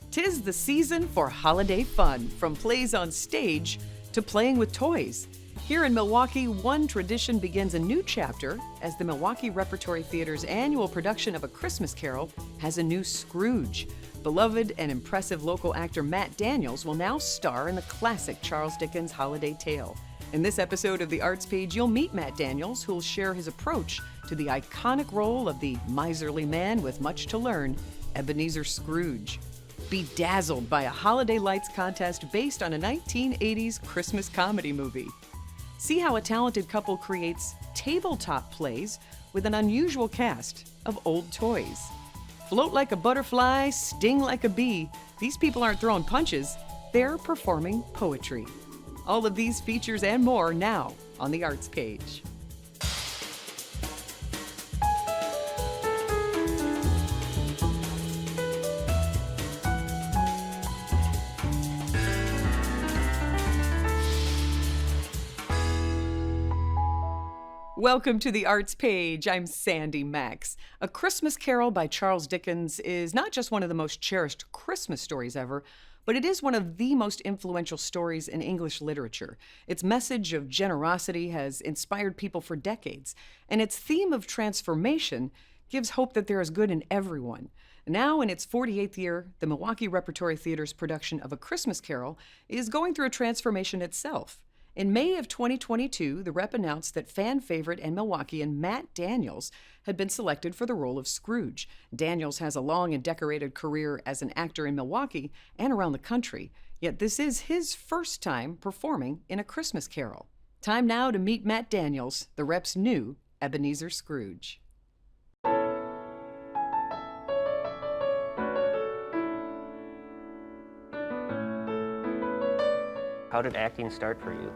'Tis the season for holiday fun, from plays on stage to playing with toys. Here in Milwaukee, one tradition begins a new chapter as the Milwaukee Repertory Theater's annual production of A Christmas Carol has a new Scrooge. Beloved and impressive local actor Matt Daniels will now star in the classic Charles Dickens holiday tale. In this episode of The Arts Page, you'll meet Matt Daniels, who'll share his approach to the iconic role of the miserly man with much to learn, Ebenezer Scrooge. Be dazzled by a holiday lights contest based on a 1980s Christmas comedy movie. See how a talented couple creates tabletop plays with an unusual cast of old toys. Float like a butterfly, sting like a bee. These people aren't throwing punches, they're performing poetry. All of these features and more now on the Arts Page. Welcome to the Arts Page. I'm Sandy Max. A Christmas Carol by Charles Dickens is not just one of the most cherished Christmas stories ever, but it is one of the most influential stories in English literature. Its message of generosity has inspired people for decades, and its theme of transformation gives hope that there is good in everyone. Now, in its 48th year, the Milwaukee Repertory Theater's production of A Christmas Carol is going through a transformation itself. In May of 2022, the Rep announced that fan favorite and Milwaukeean Matt Daniels had been selected for the role of Scrooge. Daniels has a long and decorated career as an actor in Milwaukee and around the country, yet this is his first time performing in A Christmas Carol. Time now to meet Matt Daniels, the Rep's new Ebenezer Scrooge. How did acting start for you?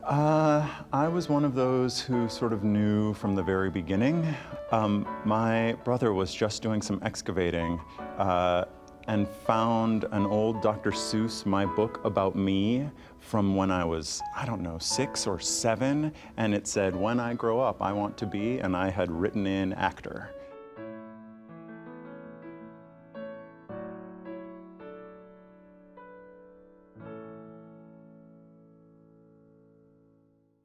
I was one of those who sort of knew from the very beginning. My brother was just doing some excavating and found an old Dr. Seuss, my book about me, from when I was, 6 or 7, and it said, "When I grow up, I want to be," and I had written in actor.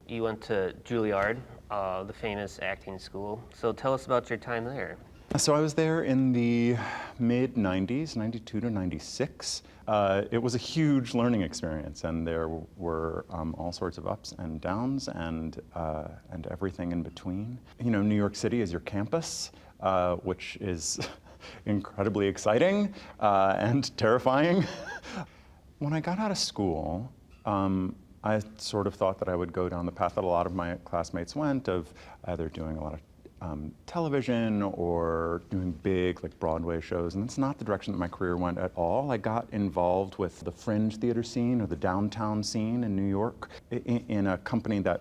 You went to Juilliard, the famous acting school. So tell us about your time there. So I was there in the mid-90s, 92 to 96. It was a huge learning experience, and there were all sorts of ups and downs and everything in between. You know, New York City is your campus, which is incredibly exciting and terrifying. When I got out of school, I sort of thought that I would go down the path that a lot of my classmates went, of either doing a lot of television or doing big like Broadway shows, and it's not the direction that my career went at all. I got involved with the fringe theater scene or the downtown scene in New York in a company that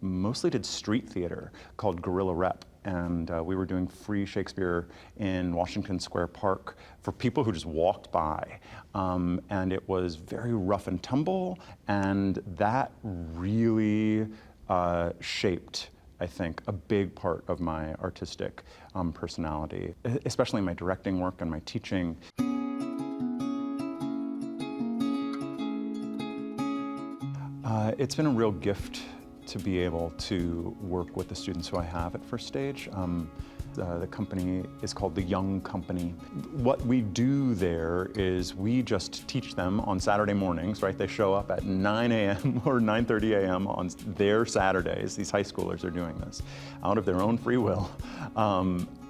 mostly did street theater called Guerrilla Rep. And we were doing free Shakespeare in Washington Square Park for people who just walked by. And it was very rough and tumble, and that really shaped, I think, a big part of my artistic personality, especially my directing work and my teaching. It's been a real gift to be able to work with the students who I have at First Stage. The company is called the Young Company. What we do there is we just teach them on Saturday mornings, right? They show up at 9 a.m. or 9:30 a.m. on their Saturdays. These high schoolers are doing this out of their own free will.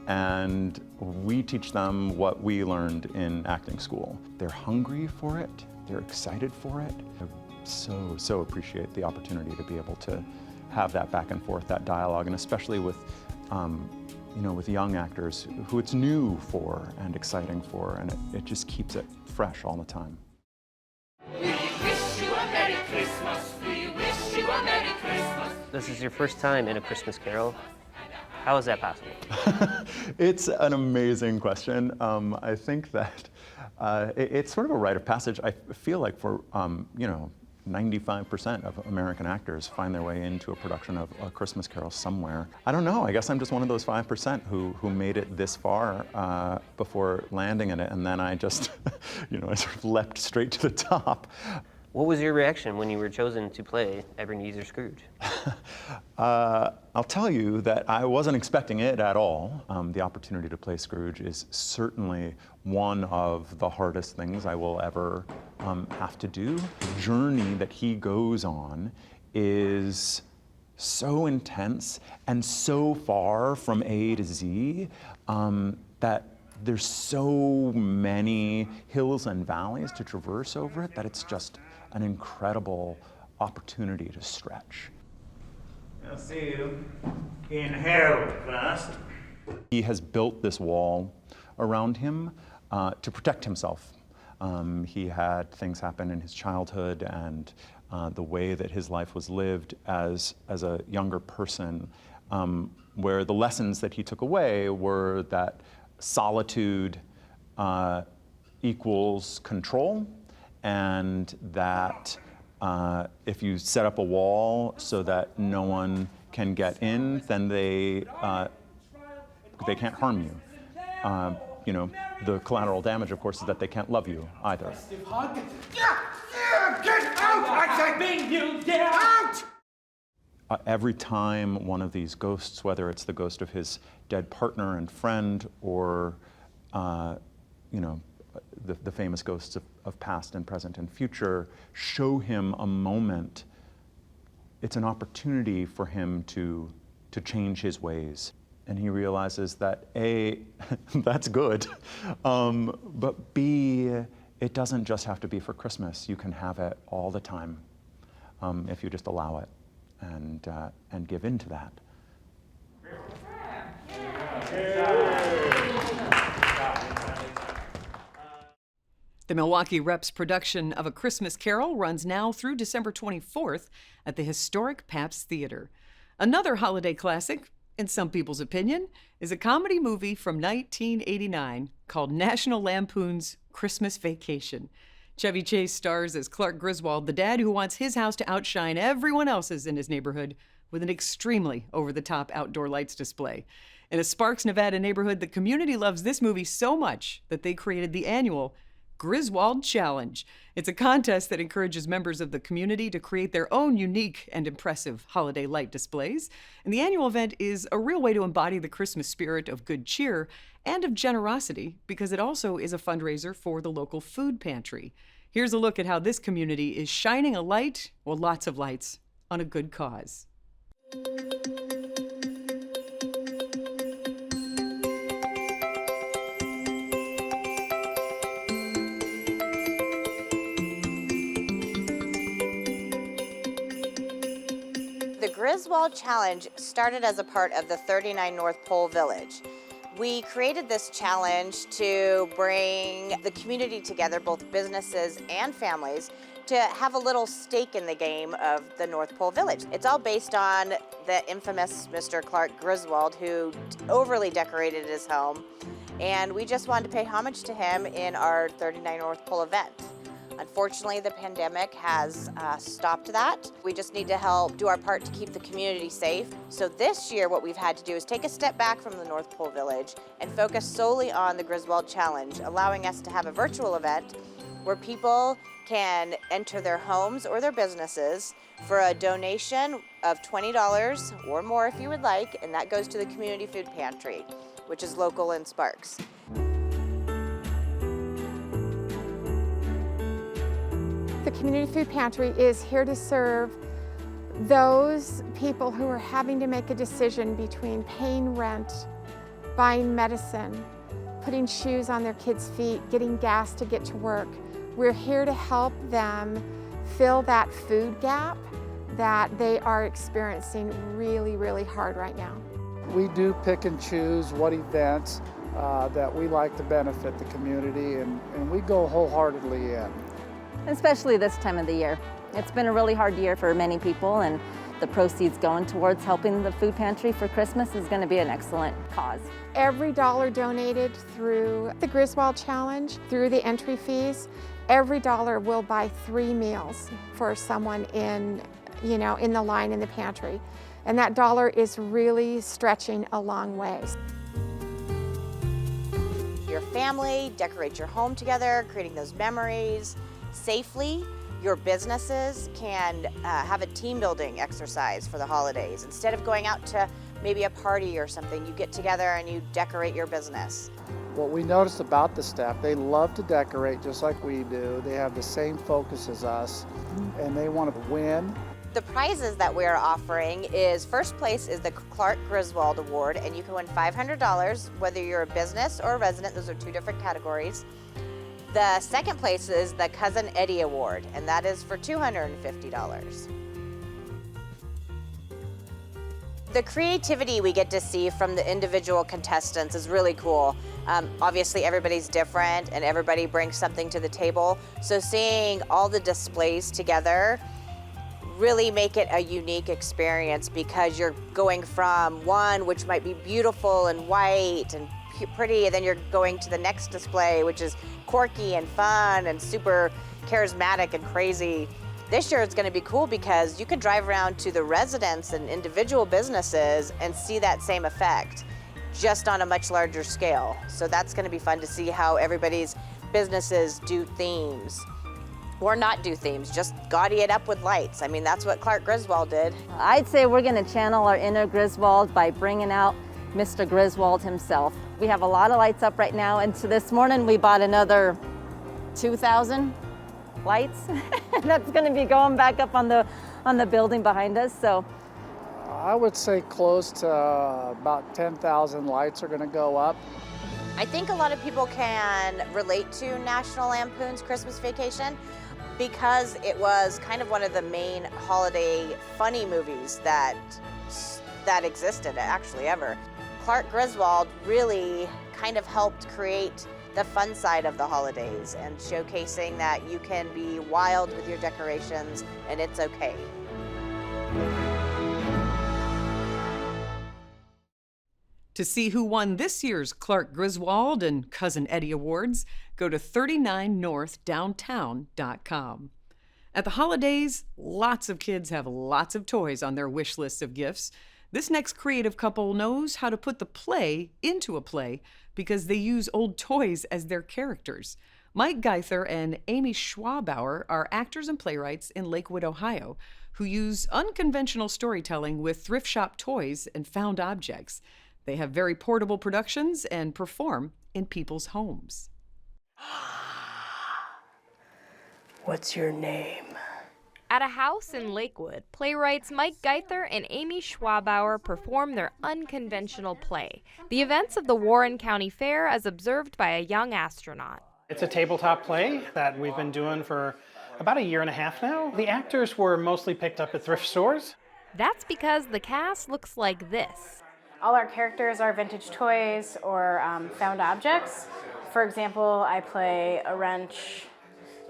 And we teach them what we learned in acting school. They're hungry for it. They're excited for it. So appreciate the opportunity to be able to have that back and forth, that dialogue, and especially with, with young actors who it's new for and exciting for, and it just keeps it fresh all the time. We wish you a Merry Christmas. We wish you a Merry Christmas. This is your first time in A Christmas Carol. How is that possible? It's an amazing question. I think that it's sort of a rite of passage. I feel like for, 95% of American actors find their way into a production of A Christmas Carol somewhere. I don't know, I guess I'm just one of those 5% who made it this far before landing in it, and then I just, I sort of leapt straight to the top. What was your reaction when you were chosen to play Ebenezer Scrooge? I'll tell you that I wasn't expecting it at all. The opportunity to play Scrooge is certainly one of the hardest things I will ever have to do. The journey that he goes on is so intense and so far from A to Z that there's so many hills and valleys to traverse over it that it's just an incredible opportunity to stretch. I'll see you in hell, class. He has built this wall around him to protect himself. He had things happen in his childhood and the way that his life was lived as a younger person, where the lessons that he took away were that solitude equals control, and that if you set up a wall so that no one can get in, then they can't harm you. The collateral damage, of course, is that they can't love you either. Get out! I said, you get out! Every time one of these ghosts, whether it's the ghost of his dead partner and friend, or the famous ghosts of past and present and future, show him a moment, it's an opportunity for him to change his ways. And he realizes that A, that's good, but B, it doesn't just have to be for Christmas. You can have it all the time if you just allow it and give in to that. The Milwaukee Reps production of A Christmas Carol runs now through December 24th at the historic Pabst Theater. Another holiday classic, in some people's opinion, is a comedy movie from 1989 called National Lampoon's Christmas Vacation. Chevy Chase stars as Clark Griswold, the dad who wants his house to outshine everyone else's in his neighborhood with an extremely over-the-top outdoor lights display. In a Sparks, Nevada neighborhood, the community loves this movie so much that they created the annual Griswold Challenge. It's a contest that encourages members of the community to create their own unique and impressive holiday light displays. And the annual event is a real way to embody the Christmas spirit of good cheer and of generosity, because it also is a fundraiser for the local food pantry. Here's a look at how this community is shining a light, or lots of lights, on a good cause. The Griswold Challenge started as a part of the 39 North Pole Village. We created this challenge to bring the community together, both businesses and families, to have a little stake in the game of the North Pole Village. It's all based on the infamous Mr. Clark Griswold, who overly decorated his home, and we just wanted to pay homage to him in our 39 North Pole event. Unfortunately, the pandemic has stopped that. We just need to help do our part to keep the community safe. So this year, what we've had to do is take a step back from the North Pole Village and focus solely on the Griswold Challenge, allowing us to have a virtual event where people can enter their homes or their businesses for a donation of $20 or more if you would like, and that goes to the community food pantry, which is local in Sparks. The Community Food Pantry is here to serve those people who are having to make a decision between paying rent, buying medicine, putting shoes on their kids' feet, getting gas to get to work. We're here to help them fill that food gap that they are experiencing really, really hard right now. We do pick and choose what events that we like to benefit the community, and we go wholeheartedly in. Especially this time of the year. It's been a really hard year for many people, and the proceeds going towards helping the food pantry for Christmas is going to be an excellent cause. Every dollar donated through the Griswold Challenge, through the entry fees, every dollar will buy 3 meals for someone in the line in the pantry. And that dollar is really stretching a long way. Your family, decorate your home together, creating those memories safely. Your businesses can have a team building exercise for the holidays. Instead of going out to maybe a party or something, you get together and you decorate your business. What we noticed about the staff, they love to decorate just like we do. They have the same focus as us, and they want to win. The prizes that we are offering is, first place is the Clark Griswold Award, and you can win $500 whether you're a business or a resident. Those are 2 different categories. The second place is the Cousin Eddie Award, and that is for $250. The creativity we get to see from the individual contestants is really cool. Obviously everybody's different and everybody brings something to the table. So seeing all the displays together really make it a unique experience, because you're going from one which might be beautiful and white and pretty, and then you're going to the next display which is quirky and fun and super charismatic and crazy. This year it's going to be cool because you can drive around to the residents and individual businesses and see that same effect, just on a much larger scale. So that's going to be fun to see how everybody's businesses do themes. Or not do themes, just gaudy it up with lights. I mean, that's what Clark Griswold did. I'd say we're going to channel our inner Griswold by bringing out Mr. Griswold himself. We have a lot of lights up right now, and so this morning we bought another 2,000 lights. That's going to be going back up on the building behind us. So I would say close to about 10,000 lights are going to go up. I think a lot of people can relate to National Lampoon's Christmas Vacation because it was kind of one of the main holiday funny movies that existed actually ever. Clark Griswold really kind of helped create the fun side of the holidays and showcasing that you can be wild with your decorations and it's okay. To see who won this year's Clark Griswold and Cousin Eddie Awards, go to 39northdowntown.com. At the holidays, lots of kids have lots of toys on their wish list of gifts. This next creative couple knows how to put the play into a play because they use old toys as their characters. Mike Geither and Amy Schwabauer are actors and playwrights in Lakewood, Ohio, who use unconventional storytelling with thrift shop toys and found objects. They have very portable productions and perform in people's homes. What's your name? At a house in Lakewood, playwrights Mike Geither and Amy Schwabauer perform their unconventional play, the events of the Warren County Fair as observed by a young astronaut. It's a tabletop play that we've been doing for about 1.5 years now. The actors were mostly picked up at thrift stores. That's because the cast looks like this. All our characters are vintage toys or found objects. For example, I play a wrench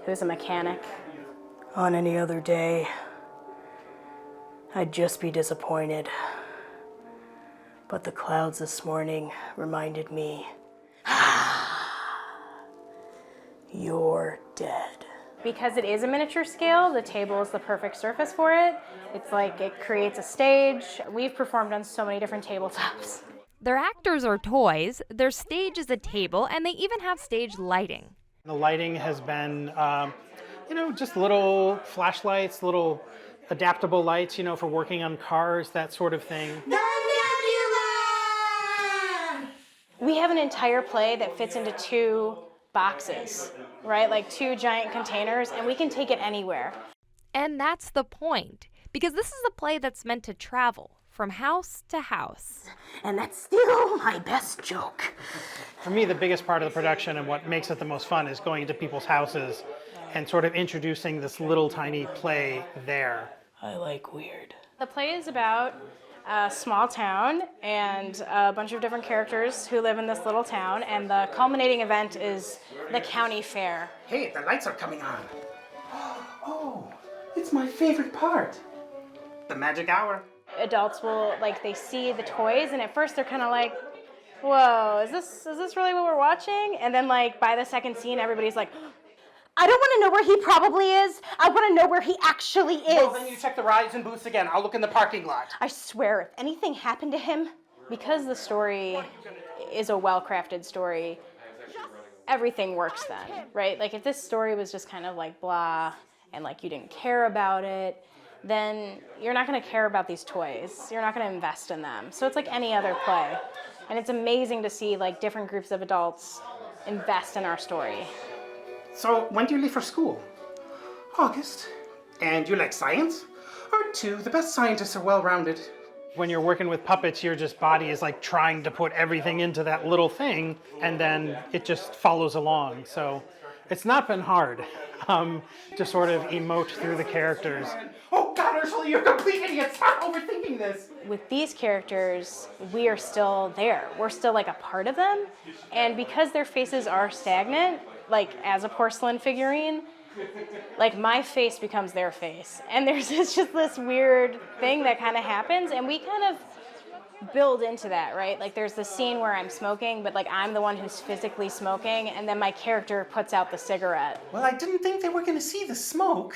who's a mechanic. On any other day, I'd just be disappointed. But the clouds this morning reminded me, you're dead. Because it is a miniature scale, the table is the perfect surface for it. It's like it creates a stage. We've performed on so many different tabletops. Their actors are toys, their stage is a table, and they even have stage lighting. The lighting has been, just little flashlights, little adaptable lights, for working on cars, that sort of thing. We have an entire play that fits into 2 boxes, right? Like 2 giant containers, and we can take it anywhere. And that's the point, because this is a play that's meant to travel from house to house. And that's still my best joke. For me, the biggest part of the production and what makes it the most fun is going into people's houses and sort of introducing this little tiny play there. I like weird. The play is about a small town and a bunch of different characters who live in this little town, and the culminating event is the county fair. Hey, the lights are coming on. Oh, it's my favorite part. The magic hour. Adults will, they see the toys, and at first they're kind of like, whoa, is this really what we're watching? And then, by the second scene, everybody's like, I don't want to know where he probably is. I want to know where he actually is. Well, then you check the rides and booths again. I'll look in the parking lot. I swear, if anything happened to him, because the story is a well-crafted story, everything works then, right? Like if this story was just kind of like blah and like you didn't care about it, then you're not going to care about these toys. You're not going to invest in them. So it's like any other play. And it's amazing to see like different groups of adults invest in our story. So when do you leave for school? August. And you like science? Or 2, the best scientists are well-rounded. When you're working with puppets, your just body is like trying to put everything into that little thing, and then it just follows along. So it's not been hard to sort of emote through the characters. Oh God, Ursula, you're a complete idiot! Stop overthinking this! With these characters, we are still there. We're still like a part of them. And because their faces are stagnant, like as a porcelain figurine, like my face becomes their face. And there's just this weird thing that kind of happens, and we kind of build into that, right? Like there's the scene where I'm smoking, but like I'm the one who's physically smoking, and then my character puts out the cigarette. Well, I didn't think they were gonna see the smoke.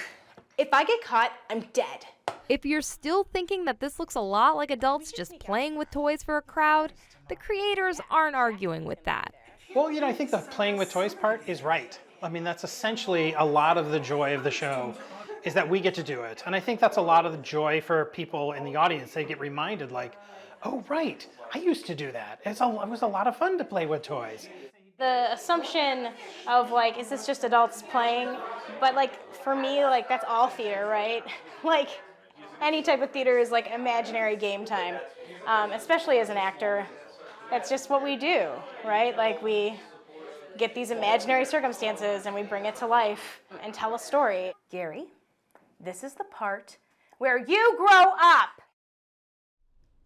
If I get caught, I'm dead. If you're still thinking that this looks a lot like adults just playing with toys for a crowd, the creators aren't arguing with that. Well, you know, I think the playing with toys part is right. I mean, that's essentially a lot of the joy of the show, is that we get to do it. And I think that's a lot of the joy for people in the audience. They get reminded like, oh, right, I used to do that. It was a lot of fun to play with toys. The assumption of like, is this just adults playing? But like, for me, like that's all theater, right? Like any type of theater is like imaginary game time, especially as an actor. That's just what we do, right? Like we get these imaginary circumstances and we bring it to life and tell a story. Gary, this is the part where you grow up.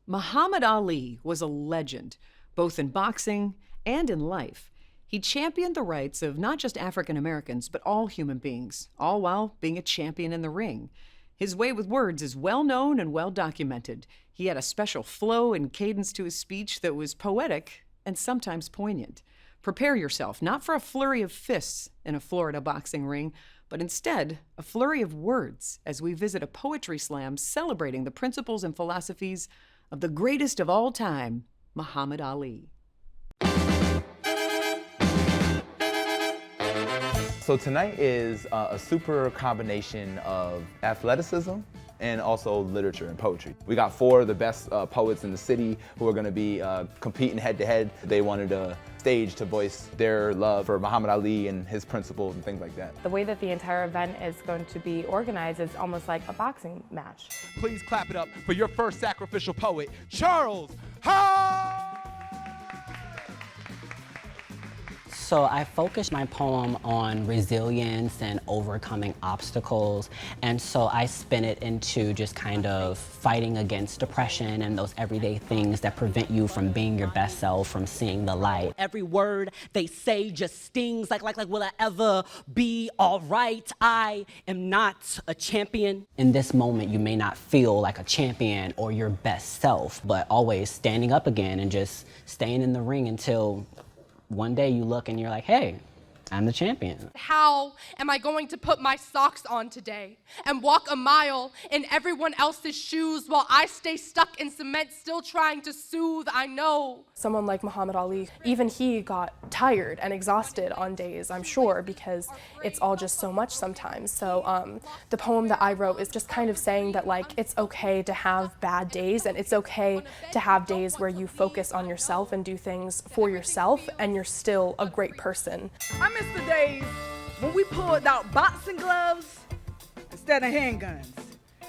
Muhammad Ali was a legend, both in boxing and in life. He championed the rights of not just African Americans, but all human beings, all while being a champion in the ring. His way with words is well known and well documented. He had a special flow and cadence to his speech that was poetic and sometimes poignant. Prepare yourself, not for a flurry of fists in a Florida boxing ring, but instead a flurry of words as we visit a poetry slam celebrating the principles and philosophies of the greatest of all time, Muhammad Ali. So tonight is a super combination of athleticism and also literature and poetry. We got 4 of the best poets in the city who are going to be competing head to head. They wanted a stage to voice their love for Muhammad Ali and his principles and things like that. The way that the entire event is going to be organized is almost like a boxing match. Please clap it up for your first sacrificial poet, Charles Hall! So I focused my poem on resilience and overcoming obstacles, and so I spin it into just kind of fighting against depression and those everyday things that prevent you from being your best self, from seeing the light. Every word they say just stings like will I ever be all right? I am not a champion. In this moment, you may not feel like a champion or your best self, but always standing up again and just staying in the ring until one day you look and you're like, hey, I'm the champion. How am I going to put my socks on today and walk a mile in everyone else's shoes while I stay stuck in cement, still trying to soothe? I know. Someone like Muhammad Ali, even he got tired and exhausted on days, I'm sure, because it's all just so much sometimes. So the poem that I wrote is just kind of saying that like it's okay to have bad days, and it's okay to have days where you focus on yourself and do things for yourself and you're still a great person. I miss the days when we pulled out boxing gloves instead of handguns,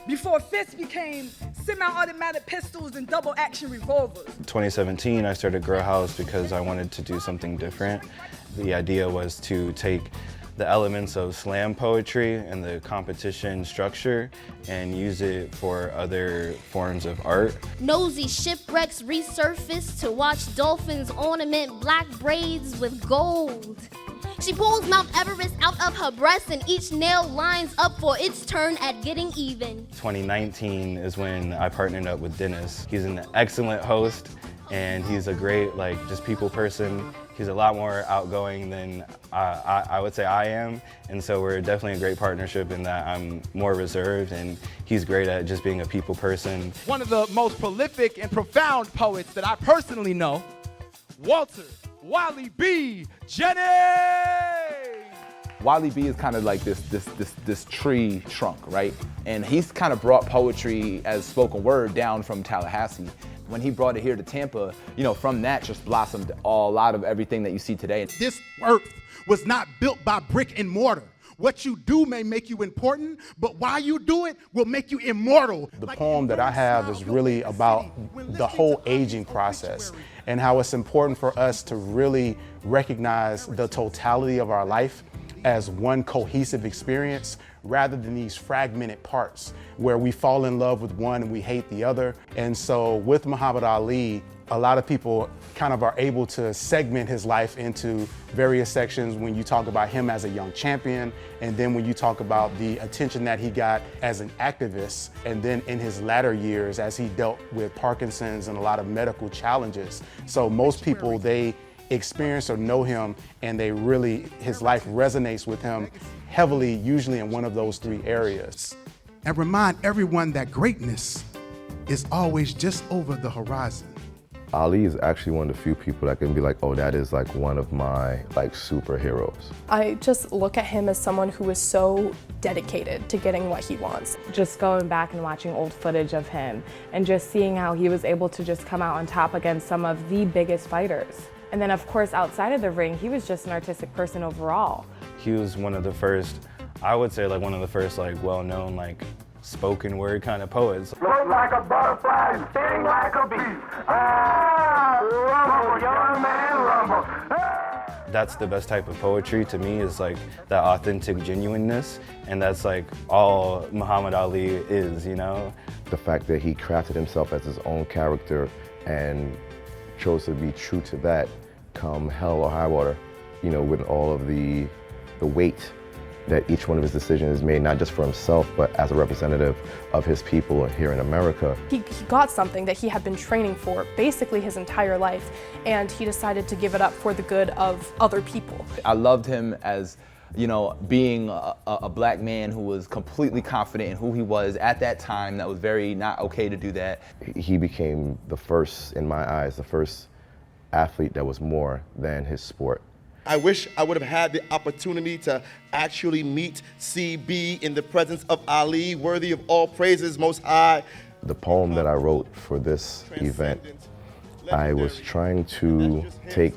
before fists became semi-automatic pistols and double-action revolvers. 2017, I started Grow House because I wanted to do something different. The idea was to take the elements of slam poetry and the competition structure and use it for other forms of art. Nosy shipwrecks resurface to watch dolphins ornament black braids with gold. She pulls Mount Everest out of her breast and each nail lines up for its turn at getting even. 2019 is when I partnered up with Dennis. He's an excellent host and he's a great just people person. He's a lot more outgoing than I would say I am, and so we're definitely a great partnership in that I'm more reserved and he's great at just being a people person. One of the most prolific and profound poets that I personally know, Walter Wally B. Jennings! Wally B is kind of like this tree trunk, right? And he's kind of brought poetry as spoken word down from Tallahassee. When he brought it here to Tampa, you know, from that just blossomed a lot of everything that you see today. This earth was not built by brick and mortar. What you do may make you important, but why you do it will make you immortal. The poem that I have is really about the whole aging process and how it's important for us to really recognize the totality of our life as one cohesive experience rather than these fragmented parts where we fall in love with one and we hate the other. And so with Muhammad Ali, a lot of people kind of are able to segment his life into various sections when you talk about him as a young champion, and then when you talk about the attention that he got as an activist, and then in his latter years as he dealt with Parkinson's and a lot of medical challenges. So most people, they experience or know him and they really, his life resonates with him heavily, usually in one of those three areas. And remind everyone that greatness is always just over the horizon. Ali is actually one of the few people that can be like, oh, that is like one of my superheroes. I just look at him as someone who is so dedicated to getting what he wants. Just going back and watching old footage of him and just seeing how he was able to just come out on top against some of the biggest fighters. And then of course outside of the ring, he was just an artistic person overall. He was one of the first, I would say like one of the first well-known spoken word kind of poets. Float like a butterfly and sting like a bee. Ah, rumble, young man, rumble. Ah. That's the best type of poetry to me, is that authentic genuineness, and that's all Muhammad Ali is, you know? The fact that he crafted himself as his own character and chose to be true to that come hell or high water, you know, with all of the weight that each one of his decisions is made, not just for himself, but as a representative of his people here in America. He got something that he had been training for basically his entire life, and he decided to give it up for the good of other people. I loved him as, you know, being a black man who was completely confident in who he was at that time. That was very not okay to do that. He became the first, in my eyes, the first athlete that was more than his sport. I wish I would have had the opportunity to actually meet CB in the presence of Ali, worthy of all praises most high. The poem that I wrote for this event, I was trying to take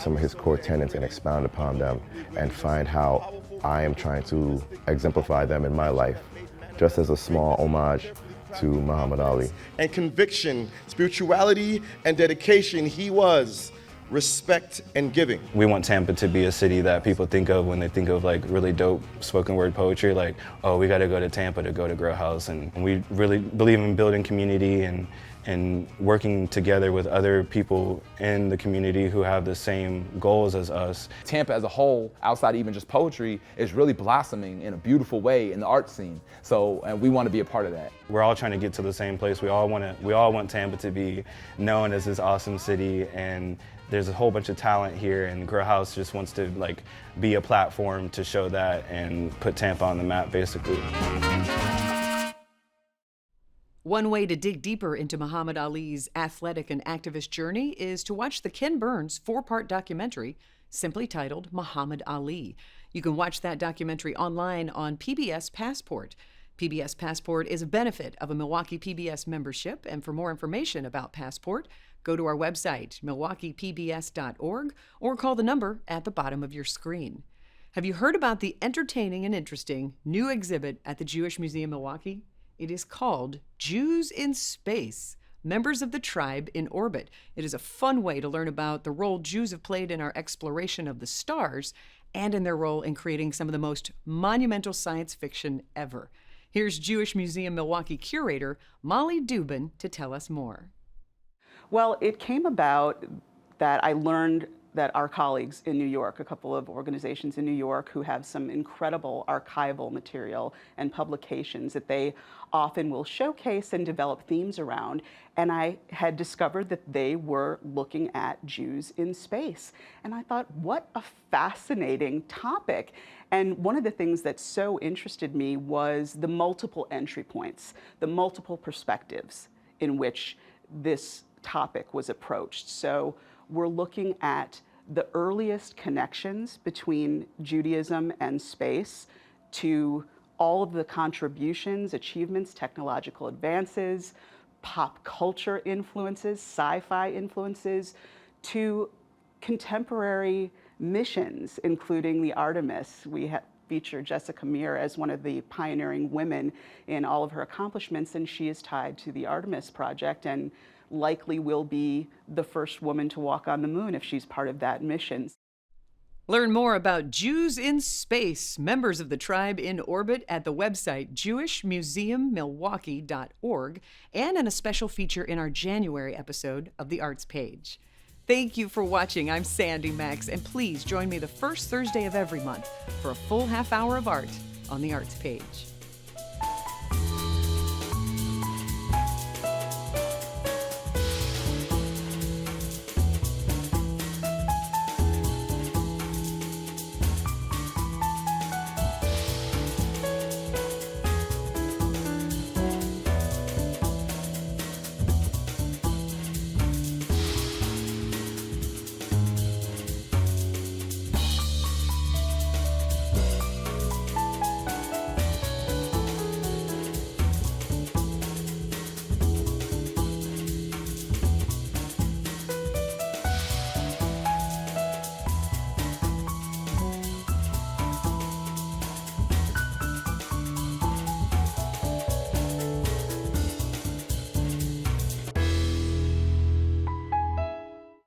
some of his core tenets and expound upon them and find how I am trying to exemplify them in my life, just as a small homage to Muhammad Ali. And conviction, spirituality, and dedication, he was respect and giving. We want Tampa to be a city that people think of when they think of really dope spoken word poetry, oh, we got to go to Tampa to go to Grow House. And we really believe in building community and working together with other people in the community who have the same goals as us. Tampa as a whole, outside even just poetry, is really blossoming in a beautiful way in the art scene. So, and we want to be a part of that. We're all trying to get to the same place. We all want Tampa to be known as this awesome city, and there's a whole bunch of talent here, and Grow House just wants to be a platform to show that and put Tampa on the map, basically. One way to dig deeper into Muhammad Ali's athletic and activist journey is to watch the Ken Burns 4-part documentary simply titled Muhammad Ali. You can watch that documentary online on PBS Passport. PBS Passport is a benefit of a Milwaukee PBS membership, and for more information about Passport, go to our website, milwaukeepbs.org, or call the number at the bottom of your screen. Have you heard about the entertaining and interesting new exhibit at the Jewish Museum Milwaukee? It is called Jews in Space, Members of the Tribe in Orbit. It is a fun way to learn about the role Jews have played in our exploration of the stars and in their role in creating some of the most monumental science fiction ever. Here's Jewish Museum Milwaukee curator Molly Dubin to tell us more. Well, it came about that I learned that our colleagues in New York, a couple of organizations in New York who have some incredible archival material and publications that they often will showcase and develop themes around. And I had discovered that they were looking at Jews in space. And I thought, what a fascinating topic. And one of the things that so interested me was the multiple entry points, the multiple perspectives in which this topic was approached. So we're looking at the earliest connections between Judaism and space to all of the contributions, achievements, technological advances, pop culture influences, sci-fi influences, to contemporary missions, including the Artemis. We feature Jessica Meir as one of the pioneering women in all of her accomplishments, and she is tied to the Artemis project and likely will be the first woman to walk on the moon if she's part of that mission. Learn more about Jews in Space, members of the tribe in orbit, at the website jewishmuseummilwaukee.org and in a special feature in our January episode of The Arts Page. Thank you for watching. I'm Sandy Max, and please join me the first Thursday of every month for a full half hour of art on The Arts Page.